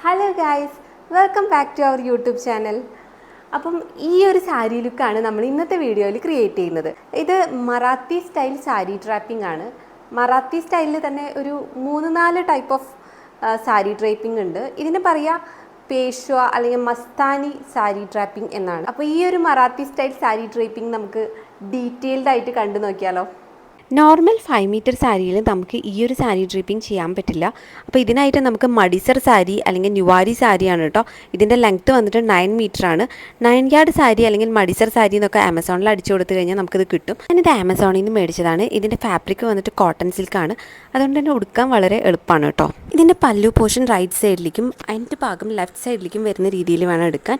Hello guys, welcome back to our YouTube channel. അപ്പം ഈ ഒരു സാരി ലുക്കാണ് നമ്മൾ ഇന്നത്തെ വീഡിയോയിൽ ക്രിയേറ്റ് ചെയ്യുന്നത്. ഇത് മറാത്തി സ്റ്റൈൽ സാരി ട്രാപ്പിംഗ് ആണ്. മറാത്തി സ്റ്റൈലിൽ തന്നെ ഒരു 3-4 ടൈപ്പ് ഓഫ് സാരി ഡ്രേപ്പിംഗ് ഉണ്ട്. ഇതിന് പറയുക പേഷ്വ അല്ലെങ്കിൽ മസ്താനി സാരി ട്രാപ്പിംഗ് എന്നാണ്. അപ്പോൾ ഈ ഒരു മറാത്തി സ്റ്റൈൽ സാരി ഡ്രേപ്പിംഗ് നമുക്ക് ഡീറ്റെയിൽഡ് ആയിട്ട് കണ്ടു നോക്കിയാലോ. നോർമൽ 5 മീറ്റർ സാരിയിൽ നമുക്ക് ഈ ഒരു സാരി ഡ്രിപ്പിംഗ് ചെയ്യാൻ പറ്റില്ല. അപ്പോൾ ഇതിനായിട്ട് നമുക്ക് മടിസർ സാരി അല്ലെങ്കിൽ ന്യൂവാരി സാരിയാണ് കേട്ടോ. ഇതിൻ്റെ ലെങ്ത്ത് വന്നിട്ട് 9 മീറ്റർ ആണ്. 9 യാർഡ് സാരി അല്ലെങ്കിൽ മടിസർ സാരി എന്നൊക്കെ ആമസോണിൽ അടിച്ചു കൊടുത്തു കഴിഞ്ഞാൽ നമുക്കിത് കിട്ടും. ഞാനിത് ആമസോണിൽ നിന്ന് മേടിച്ചതാണ്. ഇതിൻ്റെ ഫാബ്രിക് വന്നിട്ട് കോട്ടൺ സിൽക്കാണ്. അതുകൊണ്ട് തന്നെ ഉടുക്കാൻ വളരെ എളുപ്പമാണ് കേട്ടോ. ഇതിൻ്റെ പല്ലു പോർഷൻ റൈറ്റ് സൈഡിലേക്കും അതിൻ്റെ ഭാഗം ലെഫ്റ്റ് സൈഡിലേക്കും വരുന്ന രീതിയിൽ വേണം എടുക്കാൻ.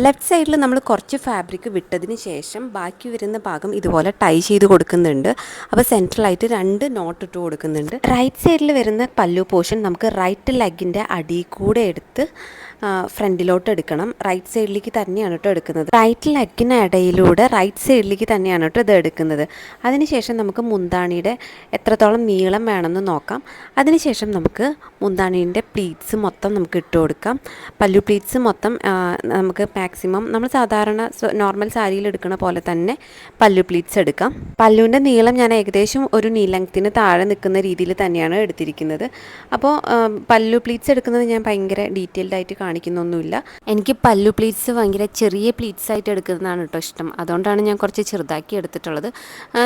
ലെഫ്റ്റ് സൈഡിൽ നമ്മൾ കുറച്ച് ഫാബ്രിക് വിട്ടതിന് ശേഷം ബാക്കി വരുന്ന ഭാഗം ഇതുപോലെ ടൈ ചെയ്ത് കൊടുക്കുന്നുണ്ട്. അപ്പോൾ സെൻട്രലായിട്ട് 2 നോട്ട് ഇട്ട് കൊടുക്കുന്നുണ്ട്. റൈറ്റ് സൈഡിൽ വരുന്ന പല്ലു പോർഷൻ നമുക്ക് റൈറ്റ് ലെഗിൻ്റെ അടിയിൽ കൂടെ എടുത്ത് ഫ്രണ്ടിലോട്ട് എടുക്കണം. റൈറ്റ് സൈഡിലേക്ക് തന്നെയാണ് കേട്ടോ എടുക്കുന്നത്. റൈറ്റ് ലെഗിന് ഇടയിലൂടെ റൈറ്റ് സൈഡിലേക്ക് തന്നെയാണ് കേട്ടോ ഇത് എടുക്കുന്നത്. അതിനുശേഷം നമുക്ക് മുന്താണിയുടെ എത്രത്തോളം നീളം വേണമെന്ന് നോക്കാം. അതിനുശേഷം നമുക്ക് മുന്താണീൻ്റെ പ്ലീറ്റ്സ് മൊത്തം നമുക്ക് ഇട്ട് കൊടുക്കാം. പല്ലു പ്ലീറ്റ്സ് മൊത്തം നമുക്ക് മാക്സിമം നമ്മൾ സാധാരണ നോർമൽ സാരിയിൽ എടുക്കുന്ന പോലെ തന്നെ പല്ലു പ്ലീറ്റ്സ് എടുക്കാം. പല്ലുവിൻ്റെ നീളം ഞാൻ ഏകദേശം ഒരു നീ ലെങ്ത്തിന് താഴെ നിൽക്കുന്ന രീതിയിൽ തന്നെയാണ് എടുത്തിരിക്കുന്നത്. അപ്പോൾ പല്ലു പ്ലീറ്റ്സ് എടുക്കുന്നത് ഞാൻ ഭയങ്കര ഡീറ്റെയിൽഡ് ആയിട്ട് കാണിക്കുന്നൊന്നുമില്ല. എനിക്ക് പല്ലു പ്ലീറ്റ്സ് ഭയങ്കര ചെറിയ പ്ലീറ്റ്സ് ആയിട്ട് എടുക്കുന്നതാണ് കേട്ടോ ഇഷ്ടം. അതുകൊണ്ടാണ് ഞാൻ കുറച്ച് ചെറുതാക്കി എടുത്തിട്ടുള്ളത്.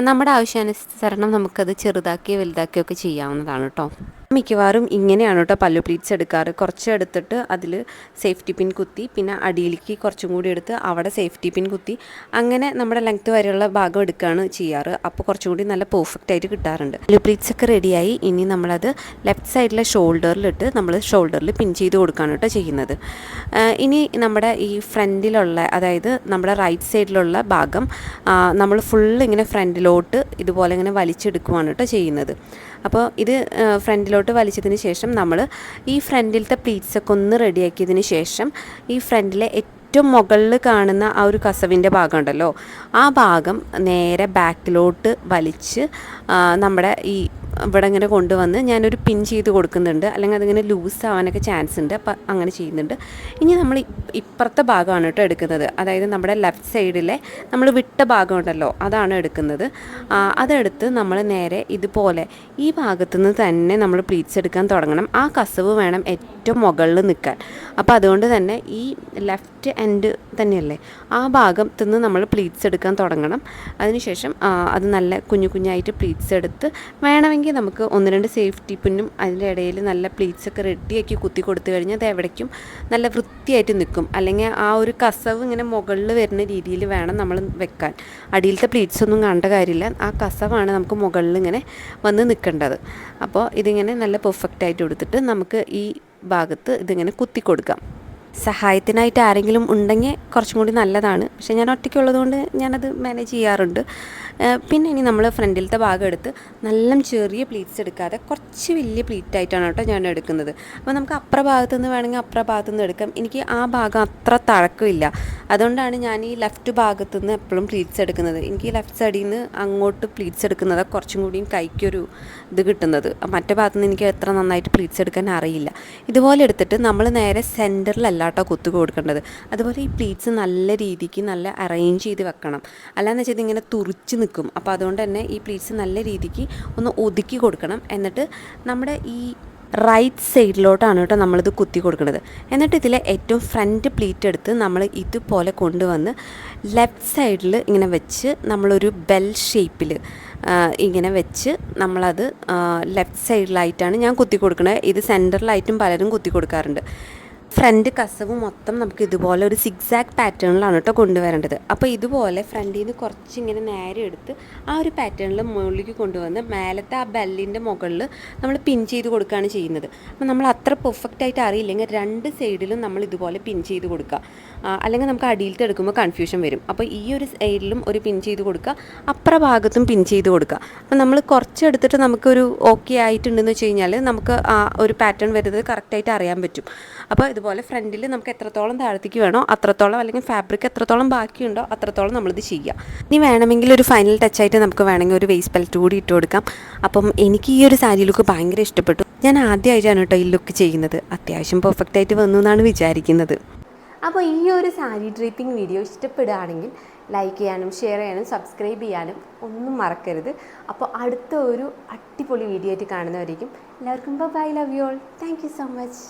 നമ്മുടെ ആവശ്യാനുസരണം നമുക്കത് ചെറുതാക്കിയോ വലുതാക്കിയോ ഒക്കെ ചെയ്യാവുന്നതാണ് കേട്ടോ. മിക്കവാറും ഇങ്ങനെയാണ് കേട്ടോ പല്ലു പ്ലീറ്റ്സ് എടുക്കാറ്. കുറച്ച് എടുത്തിട്ട് അതിൽ സേഫ്റ്റി പിൻ കുത്തി, പിന്നെ അടിയിലേക്ക് കുറച്ചും കൂടി എടുത്ത് അവിടെ സേഫ്റ്റി പിൻ കുത്തി, അങ്ങനെ നമ്മുടെ ലെങ്ത്ത് വരെയുള്ള ഭാഗം എടുക്കുകയാണ് ചെയ്യാറ്. അപ്പോൾ കുറച്ചും കൂടി നല്ല പെർഫെക്റ്റ് ആയിട്ട് കിട്ടാറുണ്ട്. പല്ലു പ്ലീറ്റ്സ് ഒക്കെ റെഡിയായി. ഇനി നമ്മളത് ലെഫ്റ്റ് സൈഡിലെ ഷോൾഡറിലിട്ട് നമ്മൾ ഷോൾഡറിൽ പിൻ ചെയ്ത് കൊടുക്കുകയാണ് കേട്ടോ ചെയ്യുന്നത്. ഇനി നമ്മുടെ ഈ ഫ്രണ്ടിലുള്ള, അതായത് നമ്മുടെ റൈറ്റ് സൈഡിലുള്ള ഭാഗം നമ്മൾ ഫുള്ള് ഇങ്ങനെ ഫ്രണ്ടിലോട്ട് ഇതുപോലെ ഇങ്ങനെ വലിച്ചെടുക്കുകയാണ് കേട്ടോ ചെയ്യുന്നത്. അപ്പോൾ ഇത് ഫ്രണ്ടിലോട്ട് വലിച്ചതിന് ശേഷം നമ്മൾ ഈ ഫ്രണ്ടിലത്തെ പ്ലീറ്റ്സൊക്കെ ഒന്ന് റെഡിയാക്കിയതിന് ശേഷം ഈ ഫ്രണ്ടിലെ ഏറ്റവും മുകളിൽ കാണുന്ന ആ ഒരു കസവിൻ്റെ ഭാഗം ഉണ്ടല്ലോ, ആ ഭാഗം നേരെ ബാക്കിലോട്ട് വലിച്ച് നമ്മുടെ ഈ ഇവിടെ ഇങ്ങനെ കൊണ്ടുവന്ന് ഞാനൊരു പിൻ ചെയ്ത് കൊടുക്കുന്നുണ്ട്. അല്ലെങ്കിൽ അതിങ്ങനെ ലൂസ് ആവാനൊക്കെ ചാൻസ് ഉണ്ട്. അപ്പം അങ്ങനെ ചെയ്യുന്നുണ്ട്. ഇനി നമ്മൾ ഇപ്പുറത്തെ ഭാഗമാണ് കേട്ടോ എടുക്കുന്നത്. അതായത് നമ്മുടെ ലെഫ്റ്റ് സൈഡിലെ നമ്മൾ വിട്ട ഭാഗം ഉണ്ടല്ലോ, അതാണ് എടുക്കുന്നത്. അതെടുത്ത് നമ്മൾ നേരെ ഇതുപോലെ ഈ ഭാഗത്തുനിന്ന് തന്നെ നമ്മൾ പ്ലീറ്റ്സ് എടുക്കാൻ തുടങ്ങണം. ആ കസവ് വേണം ഏറ്റവും മുകളിൽ നിൽക്കാൻ. അപ്പോൾ അതുകൊണ്ട് തന്നെ ഈ ലെഫ്റ്റ് എൻഡ് തന്നെയല്ലേ, ആ ഭാഗത്തുനിന്ന് നമ്മൾ പ്ലീറ്റ്സ് എടുക്കാൻ തുടങ്ങണം. അതിനുശേഷം അത് നല്ല കുഞ്ഞു കുഞ്ഞായിട്ട് പ്ലീറ്റ്സ് എടുത്ത് വേണമെങ്കിൽ നമുക്ക് 1-2 സേഫ്റ്റി പിന്നും അതിൻ്റെ ഇടയിൽ നല്ല പ്ലീറ്റ്സൊക്കെ റെഡിയാക്കി കുത്തി കൊടുത്തു കഴിഞ്ഞാൽ അത് എവിടേക്കും നല്ല വൃത്തിയായിട്ട് നിൽക്കും. അല്ലെങ്കിൽ ആ ഒരു കസവ് ഇങ്ങനെ മുകളിൽ വരുന്ന രീതിയിൽ വേണം നമ്മൾ വെക്കാൻ. അടിയിലത്തെ പ്ലീറ്റ്സ് ഒന്നും കാണേണ്ട കാര്യമില്ല. ആ കസവാണ് നമുക്ക് മുകളിൽ ഇങ്ങനെ വന്ന് നിൽക്കേണ്ടത്. അപ്പോൾ ഇതിങ്ങനെ നല്ല പെർഫെക്റ്റ് ആയിട്ട് എടുത്തിട്ട് നമുക്ക് ഈ ഭാഗത്ത് ഇതിങ്ങനെ കുത്തി കൊടുക്കാം. സഹായത്തിനായിട്ട് ആരെങ്കിലും ഉണ്ടെങ്കിൽ കുറച്ചും കൂടി നല്ലതാണ്. പക്ഷേ ഞാൻ ഒറ്റയ്ക്കുള്ളതുകൊണ്ട് ഞാനത് മാനേജ് ചെയ്യാറുണ്ട്. പിന്നെ ഇനി നമ്മൾ ഫ്രണ്ടിലത്തെ ഭാഗം എടുത്ത് നല്ല ചെറിയ പ്ലീറ്റ്സ് എടുക്കാതെ കുറച്ച് വലിയ പ്ലീറ്റായിട്ടാണ് കേട്ടോ ഞാൻ എടുക്കുന്നത്. അപ്പോൾ നമുക്ക് അപ്പുറ ഭാഗത്തു നിന്ന് വേണമെങ്കിൽ അപ്പുറ ഭാഗത്തു നിന്ന് എടുക്കാം. എനിക്ക് ആ ഭാഗം അത്ര തഴക്കമില്ല. അതുകൊണ്ടാണ് ഞാൻ ഈ ലെഫ്റ്റ് ഭാഗത്തു നിന്ന് എപ്പോഴും പ്ലീറ്റ്സ് എടുക്കുന്നത്. എനിക്ക് ഈ ലെഫ്റ്റ് സൈഡിൽ നിന്ന് അങ്ങോട്ട് പ്ലീറ്റ്സ് എടുക്കുന്നത് കുറച്ചും കൂടിയും കൈക്കൊരു ഇത് കിട്ടുന്നത്. മറ്റേ ഭാഗത്തു നിന്ന് എനിക്ക് എത്ര നന്നായിട്ട് പ്ലീറ്റ്സ് എടുക്കാൻ അറിയില്ല. ഇതുപോലെ എടുത്തിട്ട് നമ്മൾ നേരെ സെൻറ്ററിലല്ല കേട്ടോ കുത്തു കൊടുക്കേണ്ടത്. അതുപോലെ ഈ പ്ലീറ്റ്സ് നല്ല രീതിക്ക് നല്ല അറേഞ്ച് ചെയ്ത് വെക്കണം. അല്ലാന്ന് വെച്ചാൽ ഇതിങ്ങനെ തുറിച്ച് നിൽക്കും. അപ്പോൾ അതുകൊണ്ട് തന്നെ ഈ പ്ലീറ്റ്സ് നല്ല രീതിക്ക് ഒന്ന് ഒതുക്കി കൊടുക്കണം. എന്നിട്ട് നമ്മുടെ ഈ റൈറ്റ് സൈഡിലോട്ടാണ് കേട്ടോ നമ്മളിത് കുത്തി കൊടുക്കുന്നത്. എന്നിട്ട് ഇതിലെ ഏറ്റവും ഫ്രണ്ട് പ്ലീറ്റ് എടുത്ത് നമ്മൾ ഇതുപോലെ കൊണ്ടുവന്ന് ലെഫ്റ്റ് സൈഡിൽ ഇങ്ങനെ വെച്ച് നമ്മളൊരു ബെൽ ഷേപ്പിൽ ഇങ്ങനെ വെച്ച് നമ്മളത് ലെഫ്റ്റ് സൈഡിലായിട്ടാണ് ഞാൻ കുത്തി കൊടുക്കുന്നത്. ഇത് സെൻറ്ററിലായിട്ടും പലരും കുത്തി കൊടുക്കാറുണ്ട്. ഫ്രണ്ട് കസവ് മൊത്തം നമുക്ക് ഇതുപോലെ ഒരു സിഗ്സാഗ് പാറ്റേണിലാണ് കേട്ടോ കൊണ്ടുവരേണ്ടത്. അപ്പോൾ ഇതുപോലെ ഫ്രണ്ടിൽ നിന്ന് കുറച്ചിങ്ങനെ നേരെ എടുത്ത് ആ ഒരു പാറ്റേണിൽ മുകളിലേക്ക് കൊണ്ടുവന്ന് മേലത്തെ ആ ബെല്ലിൻ്റെ മുകളിൽ നമ്മൾ പിൻ ചെയ്ത് കൊടുക്കുകയാണ് ചെയ്യുന്നത്. അപ്പോൾ നമ്മൾ അത്ര പെർഫെക്റ്റ് ആയിട്ട് അറിയില്ലെങ്കിൽ 2 സൈഡിലും നമ്മൾ ഇതുപോലെ പിൻ ചെയ്ത് കൊടുക്കുക. അല്ലെങ്കിൽ നമുക്ക് അടിയിലത്തെ എടുക്കുമ്പോൾ കൺഫ്യൂഷൻ വരും. അപ്പോൾ ഈ ഒരു സൈഡിലും ഒരു പിൻ ചെയ്ത് കൊടുക്കുക, അപ്പുറ ഭാഗത്തും പിൻ ചെയ്ത് കൊടുക്കുക. അപ്പോൾ നമ്മൾ കുറച്ചെടുത്തിട്ട് നമുക്കൊരു ഓക്കെ ആയിട്ടുണ്ടെന്ന് വെച്ച് കഴിഞ്ഞാൽ നമുക്ക് ആ ഒരു പാറ്റേൺ വരുന്നത് കറക്റ്റായിട്ട് അറിയാൻ പറ്റും. അപ്പോൾ ഇതുപോലെ ഫ്രണ്ടിൽ നമുക്ക് എത്രത്തോളം താഴത്തേക്ക് വേണോ അത്രത്തോളം, അല്ലെങ്കിൽ ഫാബ്രിക് എത്രത്തോളം ബാക്കിയുണ്ടോ അത്രത്തോളം നമ്മളിത് ചെയ്യുക. ഇനി വേണമെങ്കിൽ ഒരു ഫൈനൽ ടച്ചായിട്ട് നമുക്ക് വേണമെങ്കിൽ ഒരു വേസ്റ്റ് ബെൽറ്റ് കൂടി ഇട്ട് കൊടുക്കാം. അപ്പം എനിക്ക് ഈ ഒരു സാരി ലുക്ക് ഭയങ്കര ഇഷ്ടപ്പെട്ടു. ഞാൻ ആദ്യമായിട്ടാണ് കേട്ടോ ഈ ലുക്ക് ചെയ്യുന്നത്. അത്യാവശ്യം പെർഫെക്റ്റ് ആയിട്ട് വന്നു എന്നാണ് വിചാരിക്കുന്നത്. അപ്പോൾ ഈ ഒരു സാരി ഡ്രേപ്പിംഗ് വീഡിയോ ഇഷ്ടപ്പെടുകയാണെങ്കിൽ ലൈക്ക് ചെയ്യാനും ഷെയർ ചെയ്യാനും സബ്സ്ക്രൈബ് ചെയ്യാനും ഒന്നും മറക്കരുത്. അപ്പോൾ അടുത്ത ഒരു അടിപൊളി വീഡിയോ ആയിട്ട് കാണുന്നവരേക്കും എല്ലാവർക്കും bye, love you all, thank you so much.